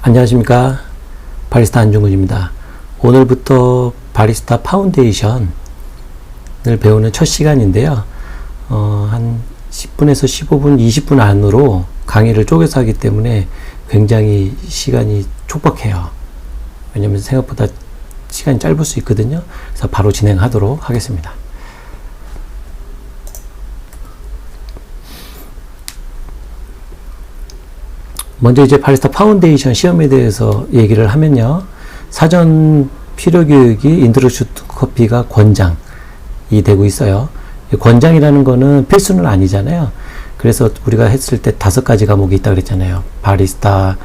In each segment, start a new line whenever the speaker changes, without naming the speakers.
안녕하십니까, 바리스타 안중근입니다. 오늘부터 바리스타 파운데이션을 배우는 첫 시간인데요. 한 10분에서 15분, 20분 안으로 강의를 쪼개서 하기 때문에 굉장히 시간이 촉박해요. 왜냐면 생각보다 시간이 짧을 수 있거든요. 그래서 바로 진행하도록 하겠습니다. 먼저 이제 바리스타 파운데이션 시험에 대해서 얘기를 하면요. 사전 필요 교육이 인트로듀ction 투 커피가 권장이 되고 있어요. 권장이라는 거는 필수는 아니잖아요. 그래서 우리가 했을 때 5가지 과목이 있다 그랬잖아요. 바리스타,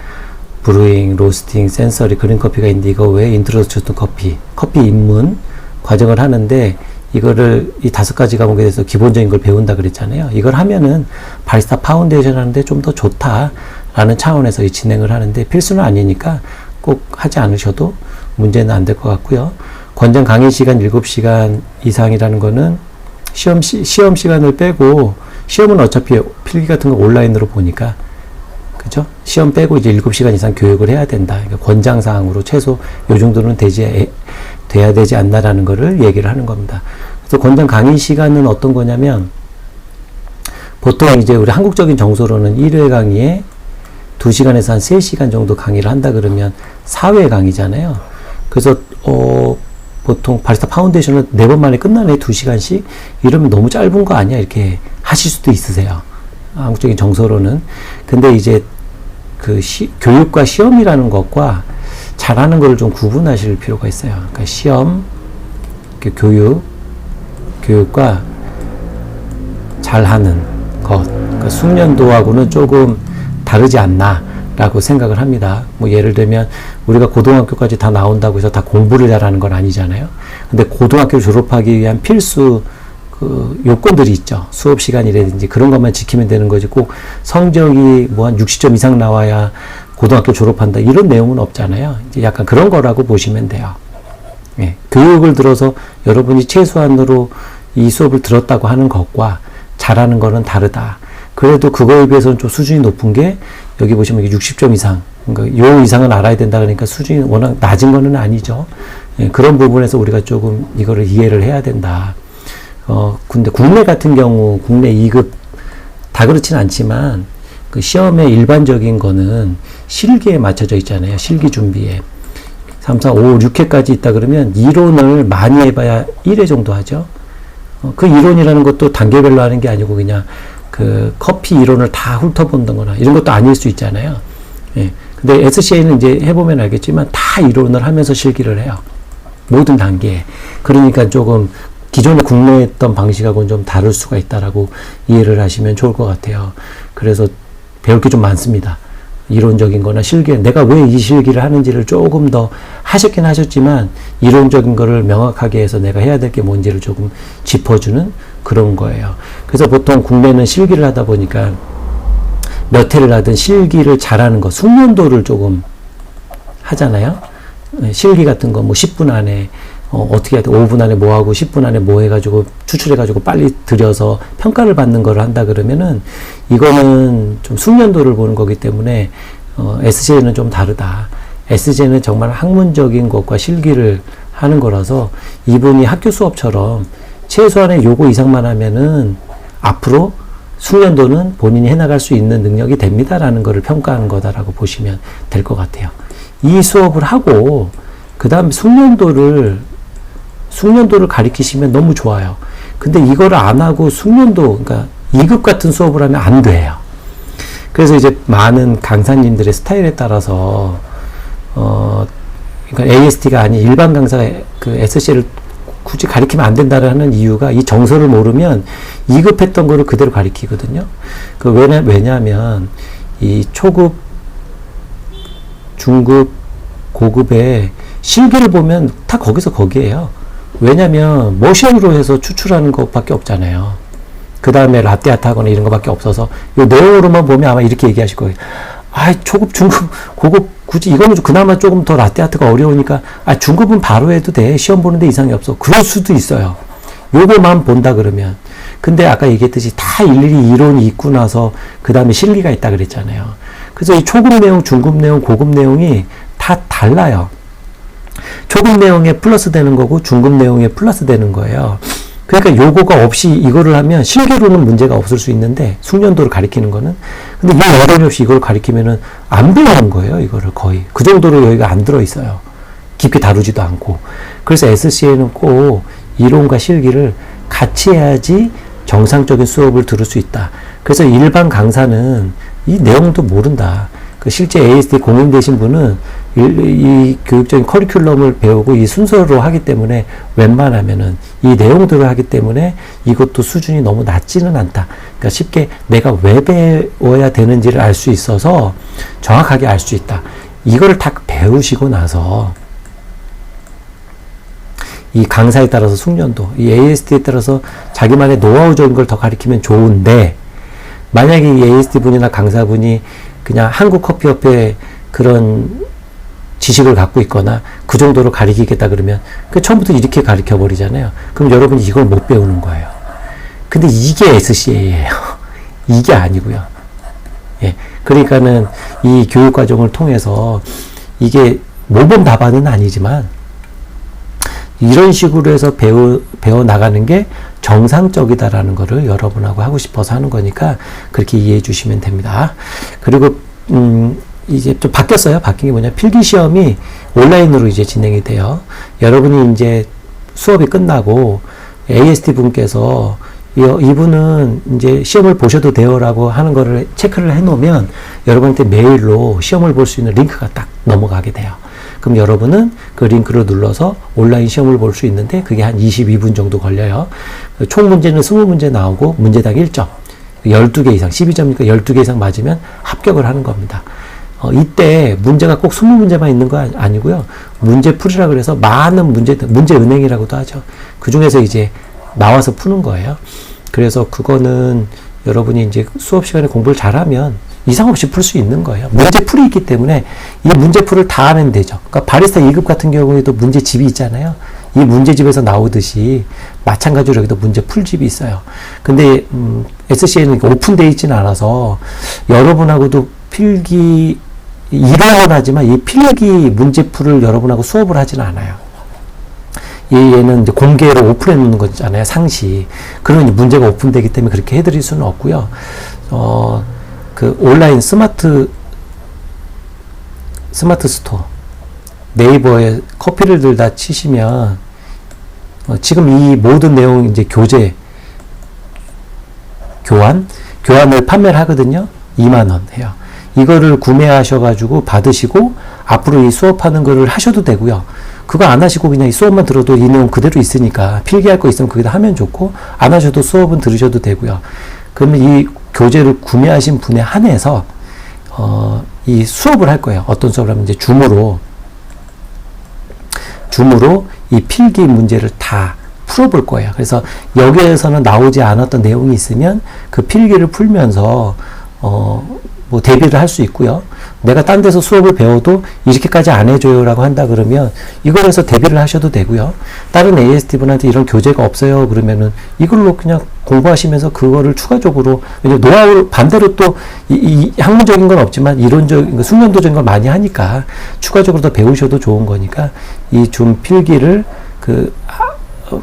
브루잉, 로스팅, 센서리, 그린 커피가 있는데 이거 외에 인트로듀ction 투 커피 입문 과정을 하는데 이거를 이 5가지 과목에 대해서 기본적인 걸 배운다 그랬잖아요. 이걸 하면은 바리스타 파운데이션 하는데 좀 더 좋다 라는 차원에서 이 진행을 하는데 필수는 아니니까 꼭 하지 않으셔도 문제는 안 될 것 같고요. 권장 강의 시간 7시간 이상이라는 거는 시험 시간을 빼고, 시험은 어차피 필기 같은 거 온라인으로 보니까, 그죠? 시험 빼고 이제 7시간 이상 교육을 해야 된다. 그러니까 권장사항으로 최소 요 정도는 돼야 되지 않나라는 거를 얘기를 하는 겁니다. 그래서 권장 강의 시간은 어떤 거냐면, 보통 이제 우리 한국적인 정서로는 1회 강의에 2시간에서 한 3시간 정도 강의를 한다 그러면 4회 강의잖아요. 그래서 보통 바리스타 파운데이션을 4번 만에 끝나네, 2시간씩? 이러면 너무 짧은 거 아니야? 이렇게 하실 수도 있으세요. 한국적인 정서로는. 근데 이제 그 교육과 시험이라는 것과 잘하는 거를 좀 구분하실 필요가 있어요. 그러니까 시험, 교육과 잘하는 것. 그러니까 숙련도하고는 조금 다르지 않나 라고 생각을 합니다. 뭐 예를 들면 우리가 고등학교까지 다 나온다고 해서 다 공부를 잘하는 건 아니잖아요. 근데 고등학교 졸업하기 위한 필수 그 요건들이 있죠. 수업 시간이라든지 그런 것만 지키면 되는 거지, 꼭 성적이 뭐 한 60점 이상 나와야 고등학교 졸업한다 이런 내용은 없잖아요. 이제 약간 그런 거라고 보시면 돼요. 예, 교육을 들어서 여러분이 최소한으로 이 수업을 들었다고 하는 것과 잘하는 거는 다르다. 그래도 그거에 비해서는 좀 수준이 높은 게, 여기 보시면 60점 이상, 그러니까 요 이상은 알아야 된다 그러니까 수준이 워낙 낮은 거는 아니죠. 예, 그런 부분에서 우리가 조금 이거를 이해를 해야 된다. 근데 국내 같은 경우, 국내 2급, 다 그렇진 않지만, 그 시험의 일반적인 거는 실기에 맞춰져 있잖아요. 실기 준비에. 3, 4, 5, 6회까지 있다 그러면 이론을 많이 해봐야 1회 정도 하죠. 그 이론이라는 것도 단계별로 하는 게 아니고 그냥 그 커피 이론을 다 훑어본다거나 이런 것도 아닐 수 있잖아요. 예. 근데 SCA는 이제 해보면 알겠지만 다 이론을 하면서 실기를 해요. 모든 단계에. 그러니까 조금 기존에 국내에 했던 방식하고는 좀 다를 수가 있다라고 이해를 하시면 좋을 것 같아요. 그래서 배울 게 좀 많습니다. 이론적인 거나 실기, 내가 왜 이 실기를 하는지를 조금 더 하셨긴 하셨지만 이론적인 거를 명확하게 해서 내가 해야 될 게 뭔지를 조금 짚어주는 그런 거예요. 그래서 보통 국내는 실기를 하다 보니까 몇 회를 하든 실기를 잘하는 거, 숙련도를 조금 하잖아요. 실기 같은 거 뭐 10분 안에 어떻게 해야 돼? 5분 안에 뭐 하고 10분 안에 뭐 해가지고 추출해가지고 빨리 들여서 평가를 받는 걸 한다 그러면은 이거는 좀 숙련도를 보는 거기 때문에 SJ는 좀 다르다. SJ는 정말 학문적인 것과 실기를 하는 거라서 이분이 학교 수업처럼 최소한의 요거 이상만 하면은 앞으로 숙련도는 본인이 해나갈 수 있는 능력이 됩니다라는 거를 평가하는 거다라고 보시면 될 것 같아요. 이 수업을 하고 그 다음 숙련도를 가리키시면 너무 좋아요. 근데 이거를 안 하고 숙련도, 그러니까 2급 같은 수업을 하면 안 돼요. 그래서 이제 많은 강사님들의 스타일에 따라서, 그러니까 AST가 아닌 일반 강사가 그 SC를 굳이 가리키면 안 된다는 이유가, 이 정서를 모르면 2급 했던 거를 그대로 가리키거든요. 왜냐하면 이 초급, 중급, 고급의 실기를 보면 다 거기에요. 왜냐면 모션으로 해서 추출하는 것밖에 없잖아요. 그 다음에 라떼아트 하거나 이런 것밖에 없어서 이 내용으로만 보면 아마 이렇게 얘기하실 거예요. 초급, 중급, 고급, 굳이 이거는 그나마 조금 더 라떼아트가 어려우니까 중급은 바로 해도 돼. 시험 보는데 이상이 없어. 그럴 수도 있어요. 요거만 본다 그러면. 근데 아까 얘기했듯이 다 일일이 이론이 있고 나서 그 다음에 실기가 있다 그랬잖아요. 그래서 이 초급 내용, 중급 내용, 고급 내용이 다 달라요. 초급 내용에 플러스 되는 거고 중급 내용에 플러스 되는 거예요. 그러니까 요거가 없이 이거를 하면 실기로는 문제가 없을 수 있는데 숙련도를 가리키는 거는, 근데 이 어려움이 없이 이걸 가리키면은 안 배우는 거예요. 이거를 거의 그 정도로 여기가 안 들어 있어요. 깊게 다루지도 않고. 그래서 SCA는 꼭 이론과 실기를 같이 해야지 정상적인 수업을 들을 수 있다. 그래서 일반 강사는 이 내용도 모른다. 그 실제 ASD 공인되신 분은 이 교육적인 커리큘럼을 배우고 이 순서로 하기 때문에 웬만하면은 이 내용들을 하기 때문에 이것도 수준이 너무 낮지는 않다. 그러니까 쉽게 내가 왜 배워야 되는지를 알 수 있어서 정확하게 알 수 있다. 이거를 다 배우시고 나서 이 강사에 따라서 숙련도, 이 ASD에 따라서 자기만의 노하우적인 걸 더 가르치면 좋은데, 만약에 이 ASD 분이나 강사분이 그냥 한국커피협회 그런 지식을 갖고 있거나 그 정도로 가르치겠다 그러면 그 처음부터 이렇게 가르쳐 버리잖아요. 그럼 여러분이 이걸 못 배우는 거예요. 근데 이게 SCA예요. 이게 아니고요. 예. 그러니까는 이 교육 과정을 통해서 이게 모범 답안은 아니지만 이런 식으로 해서 배워 나가는 게 정상적이다라는 거를 여러분하고 하고 싶어서 하는 거니까 그렇게 이해해 주시면 됩니다. 그리고 이제 좀 바뀌었어요. 바뀐 게 뭐냐, 필기 시험이 온라인으로 이제 진행이 돼요. 여러분이 이제 수업이 끝나고 ASD 분께서 이분은 이제 시험을 보셔도 돼요라고 하는 거를 체크를 해 놓으면 여러분한테 메일로 시험을 볼 수 있는 링크가 딱 넘어가게 돼요. 그럼 여러분은 그 링크를 눌러서 온라인 시험을 볼 수 있는데 그게 한 22분 정도 걸려요. 총 문제는 20문제 나오고 문제당 1점. 12개 이상, 12점이니까 12개 이상 맞으면 합격을 하는 겁니다. 이때 문제가 꼭 20문제만 있는 거 아니고요. 문제풀이라 그래서 많은 문제은행이라고도 하죠. 그 중에서 이제 나와서 푸는 거예요. 그래서 그거는 여러분이 이제 수업 시간에 공부를 잘하면 이상 없이 풀 수 있는 거예요. 문제풀이 있기 때문에 이 문제풀을 다 하면 되죠. 그러니까 바리스타 2급 같은 경우에도 문제집이 있잖아요. 이 문제집에서 나오듯이 마찬가지로 여기도 문제풀집이 있어요. 근데 SCA는 오픈되어 있지는 않아서 여러분하고도 필기 이론은 하지만 이 필기 문제풀을 여러분하고 수업을 하지는 않아요. 얘는 이제 공개로 오픈해 놓는 거잖아요. 상시. 그러니 문제가 오픈되기 때문에 그렇게 해드릴 수는 없고요. 그 온라인 스마트 스토어 네이버에 커피를 들다 치시면 지금 이 모든 내용 이제 교환을 판매를 하거든요. 2만원 해요. 이거를 구매하셔가지고 받으시고 앞으로 이 수업하는 거를 하셔도 되고요. 그거 안 하시고 그냥 이 수업만 들어도 이 내용 그대로 있으니까 필기할 거 있으면 거기다 하면 좋고, 안 하셔도 수업은 들으셔도 되고요. 그러면 이 교재를 구매하신 분에 한해서 이 수업을 할 거예요. 어떤 수업을 하면 이제 줌으로 이 필기 문제를 다 풀어볼 거예요. 그래서 여기에서는 나오지 않았던 내용이 있으면 그 필기를 풀면서 뭐 대비를 할 수 있고요. 내가 딴 데서 수업을 배워도 이렇게까지 안 해줘요라고 한다 그러면 이걸 해서 대비를 하셔도 되고요. 다른 ASD 분한테 이런 교재가 없어요 그러면은 이걸로 그냥 공부하시면서 그거를 추가적으로, 왜냐면 노하우 반대로 또 이 학문적인 건 없지만 이론적인 숙련도적인 걸 많이 하니까 추가적으로 더 배우셔도 좋은 거니까 이 줌 필기를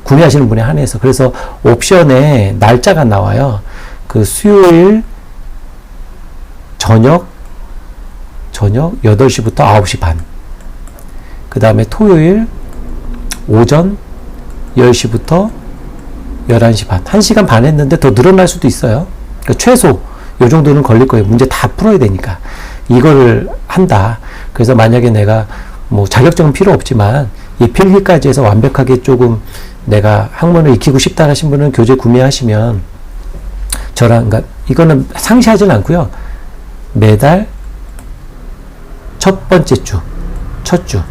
구매하시는 분에 한해서. 그래서 옵션에 날짜가 나와요. 그 수요일 저녁 8시부터 9시 반. 그 다음에 토요일 오전 10시부터 11시 반. 1시간 반 했는데 더 늘어날 수도 있어요. 그러니까 최소 요 정도는 걸릴 거예요. 문제 다 풀어야 되니까. 이거를 한다. 그래서 만약에 내가 뭐 자격증은 필요 없지만 이 필기까지 해서 완벽하게 조금 내가 학문을 익히고 싶다 하신 분은 교재 구매하시면 저랑, 그러니까 이거는 상시하진 않고요. 매달 첫 번째 주, 첫 주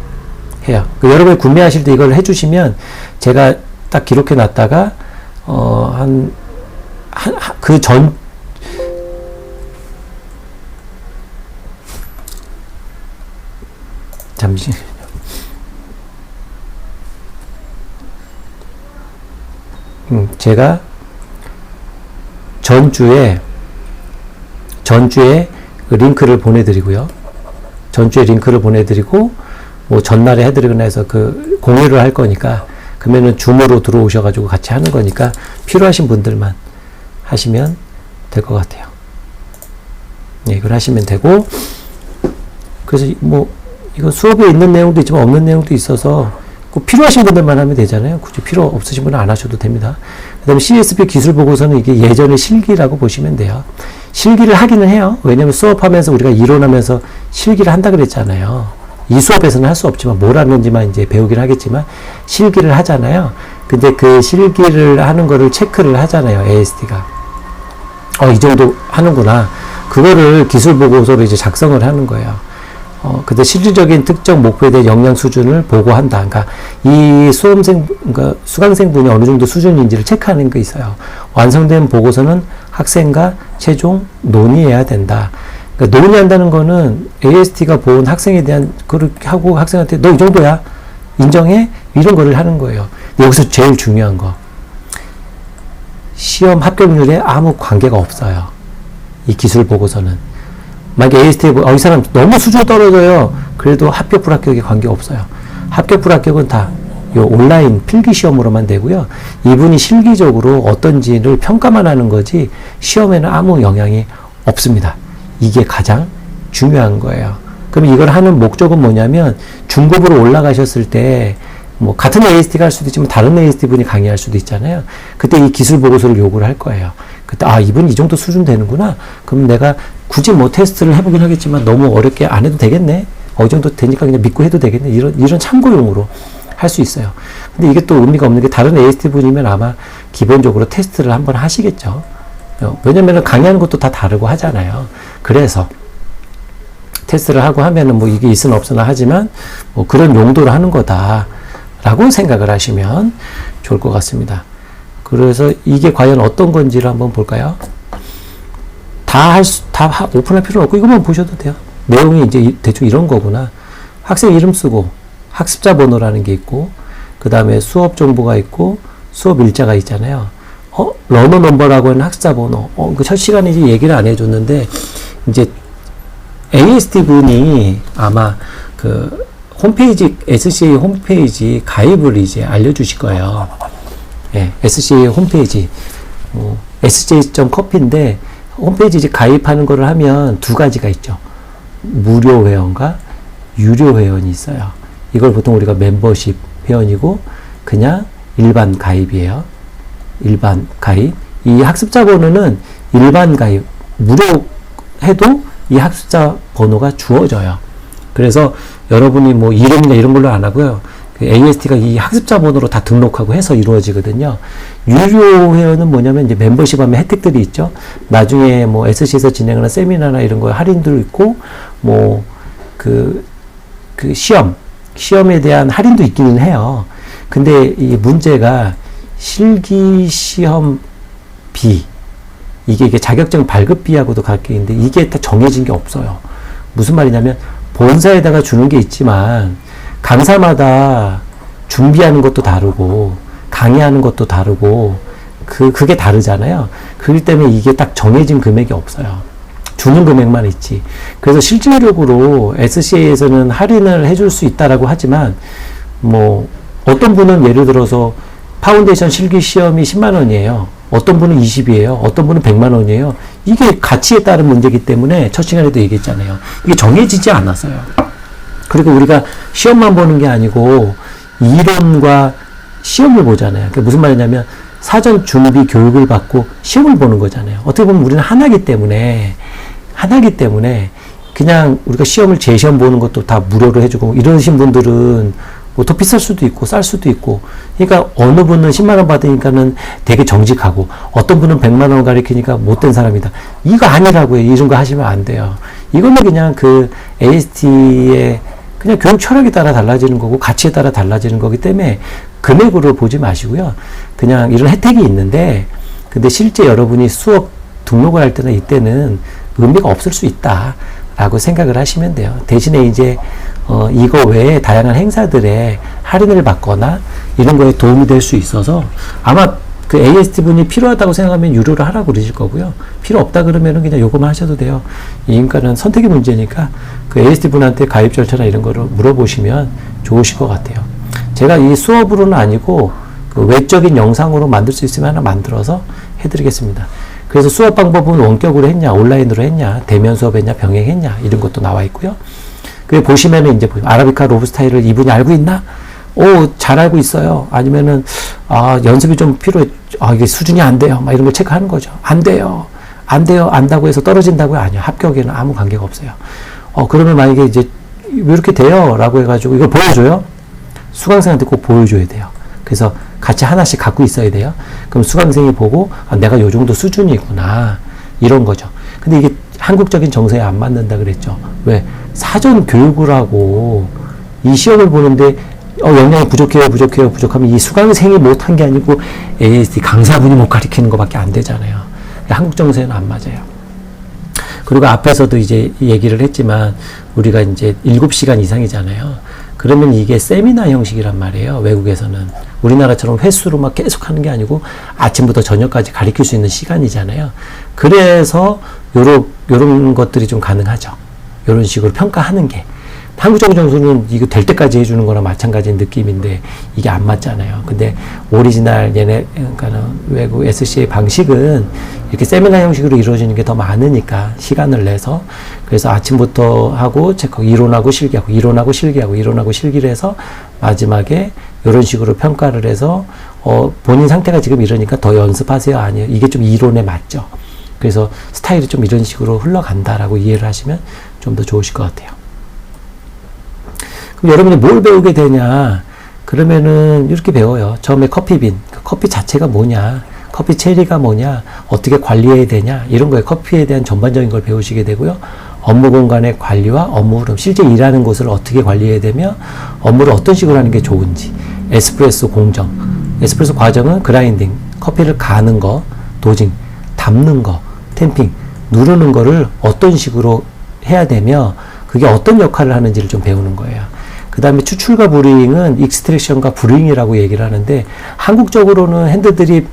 해요. 여러분이 구매하실 때 이걸 해주시면 제가 딱 기록해 놨다가 잠시만요. 전주에 그 링크를 보내드리고요. 전주에 링크를 보내드리고 뭐 전날에 해드리거나 해서 그 공유를 할 거니까 그러면은 줌으로 들어오셔가지고 같이 하는 거니까 필요하신 분들만 하시면 될 것 같아요. 네, 이걸 하시면 되고, 그래서 뭐 이거 수업에 있는 내용도 있지만 없는 내용도 있어서 꼭 필요하신 분들만 하면 되잖아요. 굳이 필요 없으신 분은 안 하셔도 됩니다. 그 다음에 CSP 기술 보고서는 이게 예전의 실기라고 보시면 돼요. 실기를 하기는 해요. 왜냐면 수업하면서 우리가 이론하면서 실기를 한다 그랬잖아요. 이 수업에서는 할 수 없지만 뭘 하는지만 이제 배우긴 하겠지만 실기를 하잖아요. 근데 그 실기를 하는 거를 체크를 하잖아요. AST가. 이 정도 하는구나. 그거를 기술 보고서로 이제 작성을 하는 거예요. 근데 실질적인 특정 목표에 대한 역량 수준을 보고한다. 그러니까 이 그러니까 수강생분이 어느 정도 수준인지를 체크하는 게 있어요. 완성된 보고서는 학생과 최종 논의해야 된다. 그러니까 논의한다는 거는 AST가 본 학생에 대한 그렇게 하고 학생한테 너 이 정도야 인정해 이런 거를 하는 거예요. 여기서 제일 중요한 거 시험 합격률에 아무 관계가 없어요. 이 기술 보고서는 만약에 AST에 이 사람 너무 수준이 떨어져요. 그래도 합격 불합격에 관계 없어요. 합격 불합격은 다 요 온라인 필기 시험으로만 되고요. 이분이 실기적으로 어떤지를 평가만 하는 거지 시험에는 아무 영향이 없습니다. 이게 가장 중요한 거예요. 그럼 이걸 하는 목적은 뭐냐면 중급으로 올라가셨을 때 뭐 같은 AST가 할 수도 있지만 다른 AST 분이 강의할 수도 있잖아요. 그때 이 기술 보고서를 요구를 할 거예요. 그때 이분 이 정도 수준 되는구나. 그럼 내가 굳이 뭐 테스트를 해보긴 하겠지만 너무 어렵게 안 해도 되겠네. 이 정도 되니까 그냥 믿고 해도 되겠네. 이런 참고용으로 할 수 있어요. 근데 이게 또 의미가 없는 게 다른 AST 분이면 아마 기본적으로 테스트를 한번 하시겠죠. 왜냐면은 강의하는 것도 다 다르고 하잖아요. 그래서 테스트를 하고 하면은 뭐 이게 있으나 없으나 하지만 뭐 그런 용도로 하는 거다라고 생각을 하시면 좋을 것 같습니다. 그래서 이게 과연 어떤 건지를 한번 볼까요? 다 오픈할 필요는 없고 이것만 보셔도 돼요. 내용이 이제 대충 이런 거구나. 학생 이름 쓰고 학습자 번호라는 게 있고 그 다음에 수업 정보가 있고 수업 일자가 있잖아요. 러너 넘버라고 하는 학습자 번호. 그 첫 시간에 이제 얘기를 안 해줬는데, 이제, AST 분이 아마 그 홈페이지, SCA 홈페이지 가입을 이제 알려주실 거예요. 예, SCA 홈페이지. sj.coffee인데, 홈페이지 이제 가입하는 거를 하면 두 가지가 있죠. 무료 회원과 유료 회원이 있어요. 이걸 보통 우리가 멤버십 회원이고, 그냥 일반 가입이에요. 일반 가입. 이 학습자 번호는 일반 가입, 무료 해도 이 학습자 번호가 주어져요. 그래서 여러분이 뭐 이름이나 이런 걸로 안 하고요. 그 AST가 이 학습자 번호로 다 등록하고 해서 이루어지거든요. 유료 회원은 뭐냐면 이제 멤버십 하면 혜택들이 있죠. 나중에 뭐 SC에서 진행하는 세미나나 이런 거에 할인도 있고, 뭐 그 시험에 대한 할인도 있기는 해요. 근데 이 문제가 실기 시험비, 이게 자격증 발급비하고도 같게 있는데 이게 다 정해진 게 없어요. 무슨 말이냐면 본사에다가 주는 게 있지만 강사마다 준비하는 것도 다르고 강의하는 것도 다르고 그게 다르잖아요. 그렇기 때문에 이게 딱 정해진 금액이 없어요. 주는 금액만 있지. 그래서 실질적으로 SCA에서는 할인을 해줄 수 있다라고 하지만 뭐 어떤 분은 예를 들어서 파운데이션 실기 시험이 10만 원이에요. 어떤 분은 20이에요. 어떤 분은 100만 원이에요. 이게 가치에 따른 문제이기 때문에 첫 시간에도 얘기했잖아요. 이게 정해지지 않았어요. 그리고 우리가 시험만 보는 게 아니고 이론과 시험을 보잖아요. 그게 무슨 말이냐면 사전 준비 교육을 받고 시험을 보는 거잖아요. 어떻게 보면 우리는 하나기 때문에 그냥 우리가 시험을 재시험 보는 것도 다 무료로 해주고 이러신 분들은 뭐 더 비쌀 수도 있고 쌀 수도 있고, 그러니까 어느 분은 10만 원 받으니까는 되게 정직하고 어떤 분은 100만 원 가르치니까 못된 사람이다. 이거 아니라고요. 이런 거 하시면 안 돼요. 이거는 그냥 그 AST의 그냥 교육 철학에 따라 달라지는 거고 가치에 따라 달라지는 거기 때문에 금액으로 보지 마시고요. 그냥 이런 혜택이 있는데, 근데 실제 여러분이 수업 등록을 할 때는 이때는 의미가 없을 수 있다라고 생각을 하시면 돼요. 대신에 이제 이거 외에 다양한 행사들에 할인을 받거나 이런 거에 도움이 될 수 있어서 아마 그 AST 분이 필요하다고 생각하면 유료를 하라고 그러실 거고요. 필요 없다 그러면은 그냥 요거만 하셔도 돼요. 이 인간은 선택의 문제니까 그 AST 분한테 가입 절차나 이런 거를 물어보시면 좋으실 것 같아요. 제가 이 수업으로는 아니고 그 외적인 영상으로 만들 수 있으면 하나 만들어서 해드리겠습니다. 그래서 수업 방법은 원격으로 했냐, 온라인으로 했냐, 대면 수업했냐, 병행했냐 이런 것도 나와 있고요. 그 보시면은 이제 아라비카 로브 스타일을 이분이 알고 있나? 잘 알고 있어요. 아니면은, 연습이 좀 필요해. 이게 수준이 안 돼요. 막 이런 걸 체크하는 거죠. 안 돼요. 안 돼요. 안다고 해서 떨어진다고요? 아니요. 합격에는 아무 관계가 없어요. 그러면 만약에 이제, 왜 이렇게 돼요? 라고 해가지고 이걸 보여줘요? 수강생한테 꼭 보여줘야 돼요. 그래서 같이 하나씩 갖고 있어야 돼요. 그럼 수강생이 보고, 내가 요 정도 수준이구나. 이런 거죠. 근데 이게 한국적인 정서에 안 맞는다 그랬죠. 왜? 사전 교육을 하고, 이 시험을 보는데, 역량이 부족하면 이 수강생이 못한 게 아니고 ASD 강사분이 못 가르치는 것밖에 안 되잖아요. 한국 정서에는 안 맞아요. 그리고 앞에서도 이제 얘기를 했지만 우리가 이제 7시간 이상이잖아요. 그러면 이게 세미나 형식이란 말이에요. 외국에서는. 우리나라처럼 횟수로 막 계속 하는 게 아니고 아침부터 저녁까지 가르칠 수 있는 시간이잖아요. 그래서 요런 것들이 좀 가능하죠. 요런 식으로 평가하는 게. 한국적인 정서는 이거 될 때까지 해주는 거랑 마찬가지인 느낌인데 이게 안 맞잖아요. 근데 오리지널 그러니까는 외국 SC의 방식은 이렇게 세미나 형식으로 이루어지는 게 더 많으니까 시간을 내서 그래서 아침부터 하고 이론하고 실기하고 이론하고 실기하고 이론하고 실기를 해서 마지막에 이런 식으로 평가를 해서 본인 상태가 지금 이러니까 더 연습하세요. 아니요. 이게 좀 이론에 맞죠. 그래서 스타일이 좀 이런 식으로 흘러간다라고 이해를 하시면 좀 더 좋으실 것 같아요. 그럼 여러분이 뭘 배우게 되냐? 그러면은 이렇게 배워요. 처음에 커피빈, 커피 자체가 뭐냐? 커피 체리가 뭐냐? 어떻게 관리해야 되냐? 이런 거에 커피에 대한 전반적인 걸 배우시게 되고요. 업무 공간의 관리와 업무 흐름, 실제 일하는 곳을 어떻게 관리해야 되며 업무를 어떤 식으로 하는 게 좋은지. 에스프레소 공정, 에스프레소 과정은 그라인딩, 커피를 가는 거, 도징, 담는 거, 템핑, 누르는 거를 어떤 식으로 해야 되며 그게 어떤 역할을 하는지를 좀 배우는 거예요. 그 다음에 추출과 브루잉은 익스트랙션과 브루잉이라고 얘기를 하는데 한국적으로는 핸드드립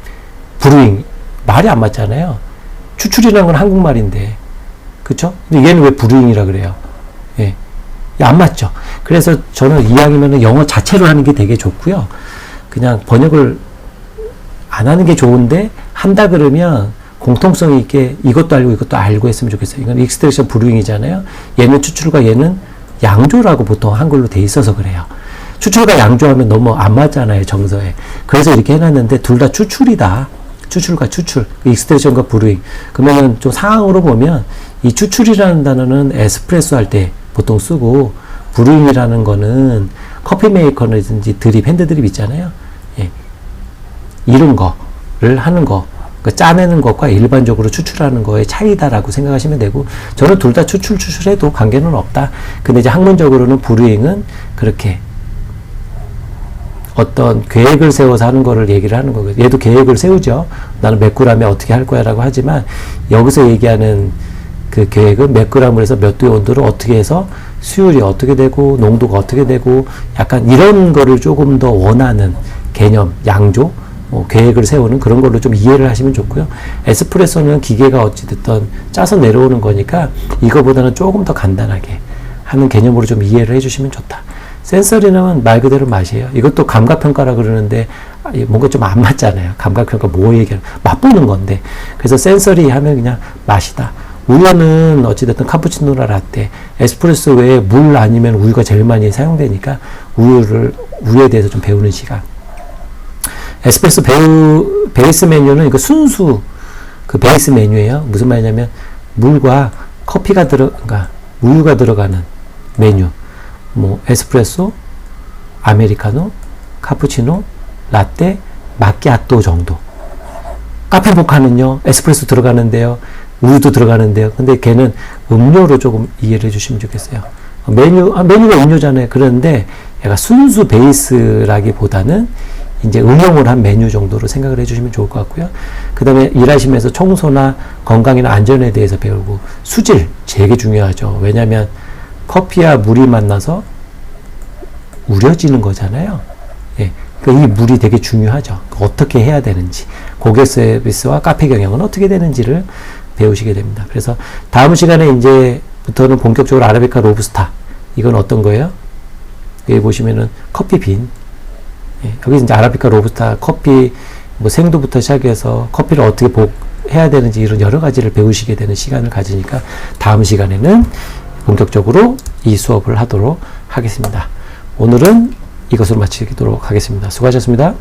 브루잉 말이 안 맞잖아요. 추출이라는 건 한국말인데 그쵸? 근데 얘는 왜 브루잉이라 그래요? 예. 안 맞죠? 그래서 저는 이왕이면 영어 자체로 하는 게 되게 좋고요. 그냥 번역을 안 하는 게 좋은데 한다 그러면 공통성 있게 이것도 알고 했으면 좋겠어요. 이건 익스트랙션 브루잉이잖아요. 얘는 추출과 얘는 양조라고 보통 한글로 돼 있어서 그래요. 추출과 양조하면 너무 안 맞잖아요, 정서에. 그래서 이렇게 해놨는데 둘 다 추출이다. 추출과 추출, 익스트랙션과 브루잉. 그러면은 좀 상황으로 보면 이 추출이라는 단어는 에스프레소 할 때 보통 쓰고 브루잉이라는 거는 커피 메이커든지 드립, 핸드 드립 있잖아요. 예. 이런 거를 하는 거. 그러니까 짜내는 것과 일반적으로 추출하는 거의 차이다라고 생각하시면 되고 저는 둘 다 추출해도 관계는 없다. 근데 이제 학문적으로는 브루잉은 그렇게 어떤 계획을 세워서 하는 거를 얘기를 하는 거고요. 얘도 계획을 세우죠. 나는 몇 그램에 어떻게 할 거야 라고 하지만 여기서 얘기하는 그 계획은 몇 그램을 해서 몇 도의 온도를 어떻게 해서 수율이 어떻게 되고 농도가 어떻게 되고 약간 이런 거를 조금 더 원하는 개념, 양조 계획을 세우는 그런 걸로 좀 이해를 하시면 좋고요. 에스프레소는 기계가 어찌됐든 짜서 내려오는 거니까 이거보다는 조금 더 간단하게 하는 개념으로 좀 이해를 해주시면 좋다. 센서리는 말 그대로 맛이에요. 이것도 감각평가라 그러는데 뭔가 좀 안 맞잖아요. 감각평가 뭐 얘기하는 맛보는 건데 그래서 센서리 하면 그냥 맛이다. 우유는 어찌됐든 카푸치노나 라떼, 에스프레소 외에 물 아니면 우유가 제일 많이 사용되니까 우유에 대해서 좀 배우는 시간. 에스프레소 베이스 메뉴는 이거 순수 그 베이스 메뉴예요. 무슨 말이냐면 물과 커피가 그러니까 우유가 들어가는 메뉴. 뭐 에스프레소, 아메리카노, 카푸치노, 라떼, 마키아토 정도. 카페 모카는요. 에스프레소 들어가는데요. 우유도 들어가는데요. 근데 걔는 음료로 조금 이해를 해주시면 좋겠어요. 메뉴가 음료잖아요. 그런데 얘가 순수 베이스라기보다는 이제 응용을 한 메뉴 정도로 생각을 해주시면 좋을 것 같고요. 그 다음에 일하시면서 청소나 건강이나 안전에 대해서 배우고 수질 되게 중요하죠. 왜냐하면 커피와 물이 만나서 우려지는 거잖아요. 예, 그러니까 이 물이 되게 중요하죠. 어떻게 해야 되는지, 고객 서비스와 카페 경영은 어떻게 되는지를 배우시게 됩니다. 그래서 다음 시간에 이제부터는 본격적으로 아라비카 로부스타. 이건 어떤 거예요? 여기 보시면은 커피 빈. 예, 여기 이제 아라비카 로부스타 커피 뭐 생두부터 시작해서 커피를 어떻게 해야 되는지 이런 여러 가지를 배우시게 되는 시간을 가지니까 다음 시간에는 본격적으로 이 수업을 하도록 하겠습니다. 오늘은 이것으로 마치도록 하겠습니다. 수고하셨습니다.